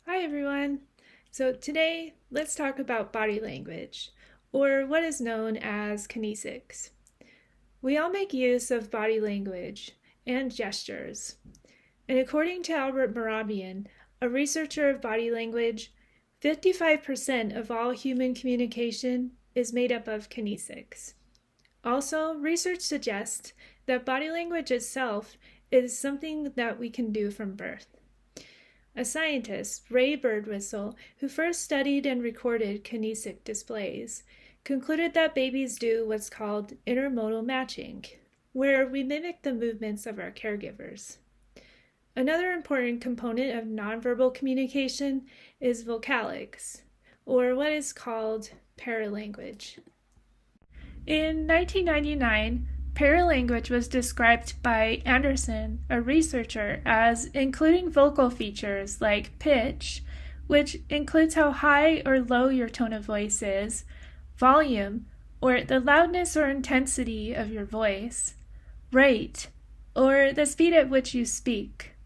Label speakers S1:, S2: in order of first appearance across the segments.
S1: Hi everyone! So today let's talk about body language, or what is known as kinesics. We all make use of body language and gestures. And according to Mehrabian, a researcher of body language, 55% of all human communication is made up of kinesics. Also, research suggests that body language itself is something that we can do from birth. A scientist, Ray Birdwhistell, who first studied and recorded kinesic displays, concluded that babies do what's called intermodal matching, where we mimic the movements of our caregivers. Another important component of nonverbal communication is vocalics, or what is called paralanguage. In 1999, Paralanguage was described by Anderson, a researcher, as including vocal features like pitch, which includes how high or low your tone of voice is, volume, or the loudness or intensity of your voice, rate, or the speed at which you speak,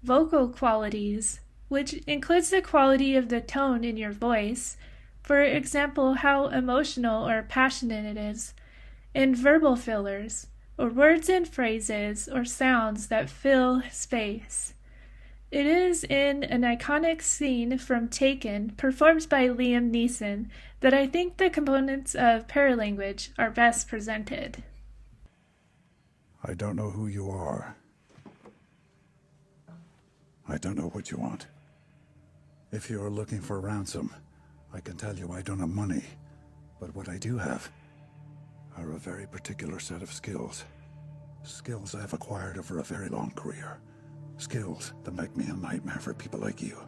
S1: vocal qualities, which includes the quality of the tone in your voice, for example, how emotional or passionate it is, and verbal fillers, or words and phrases or sounds that fill space. It is in an iconic scene from Taken, performed by Liam Neeson, that I think the components of paralanguage are best presented.
S2: I don't know who you are. I don't know what you want. If you are looking for ransom, I can tell you I don't have money. But what I do have are a very particular set of skills. Skills I have acquired over a very long career. Skills that make me a nightmare for people like you.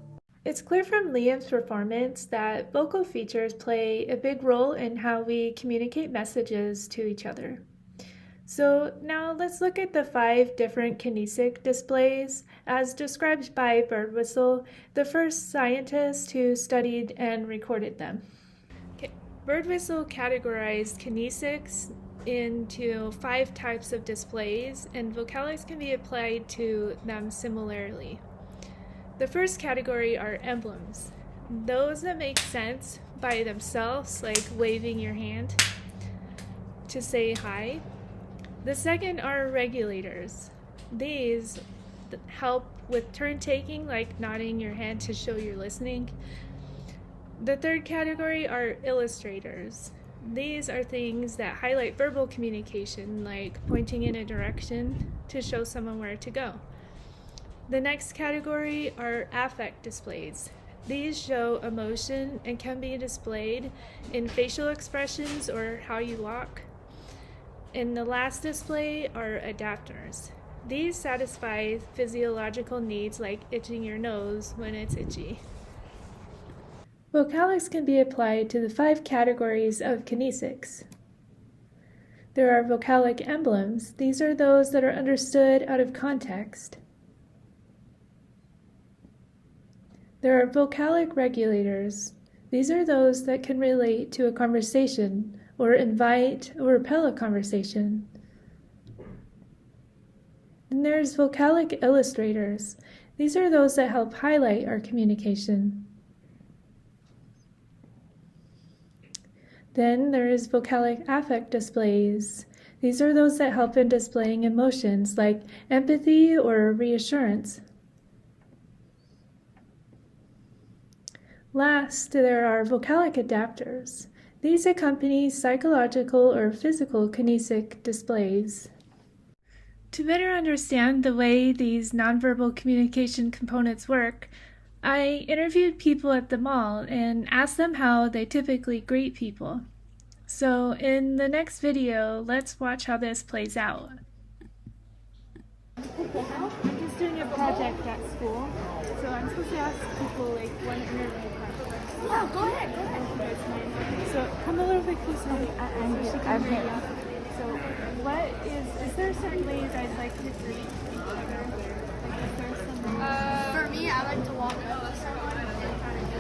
S1: It's clear from Liam's performance that vocal features play a big role in how we communicate messages to each other. So now let's look at the 5 different kinesic displays as described by Birdwhistell, the first scientist who studied and recorded them. Birdwhistell categorized kinesics into 5 types of displays, and vocalics can be applied to them similarly. The first category are emblems, those that make sense by themselves, like waving your hand to say hi. The second are regulators. These help with turn taking, like nodding your head to show you're listening. The third category are illustrators. These are things that highlight verbal communication, like pointing in a direction to show someone where to go. The next category are affect displays. These show emotion and can be displayed in facial expressions or how you walk. And the last display are adapters. These satisfy physiological needs like itching your nose when it's itchy. Vocalics can be applied to the 5 categories of kinesics. There are vocalic emblems. These are those that are understood out of context. There are vocalic regulators. These are those that can relate to a conversation or invite or repel a conversation. Then there's vocalic illustrators. These are those that help highlight our communication. Then there is vocalic affect displays. These are those that help in displaying emotions like empathy or reassurance. Last, there are vocalic adapters. These accompany psychological or physical kinesic displays. To better understand the way these nonverbal communication components work, I interviewed people at the mall and asked them how they typically greet people. So in the next video, let's watch how this plays out. I'm just doing a project at school, so I'm supposed to ask people like one interview question.
S3: Yeah, go ahead.
S1: So come a little bit closer. I'm here. So what is there a certain way you guys like to greet each other? Like is there some
S3: For me, I like to walk up to someone and kind of go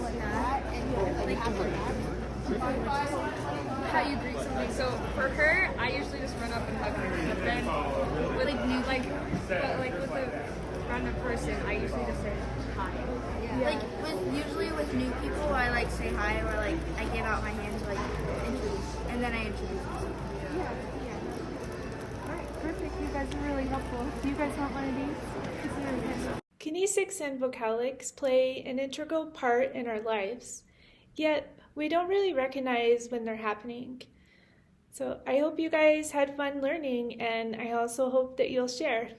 S3: like that and like have a how you greet somebody.
S4: So for her, I usually just run up and hug her. But then with like with the random in person, I usually just say hi.
S3: Yeah. Like usually with new people, I like say hi or like I give out my hand to like introduce, and then I introduce myself.
S4: Yeah. All right, perfect. You guys are really helpful. Do you guys want one of these? This is really good.
S1: Kinesics and vocalics play an integral part in our lives, yet we don't really recognize when they're happening. So I hope you guys had fun learning, and I also hope that you'll share.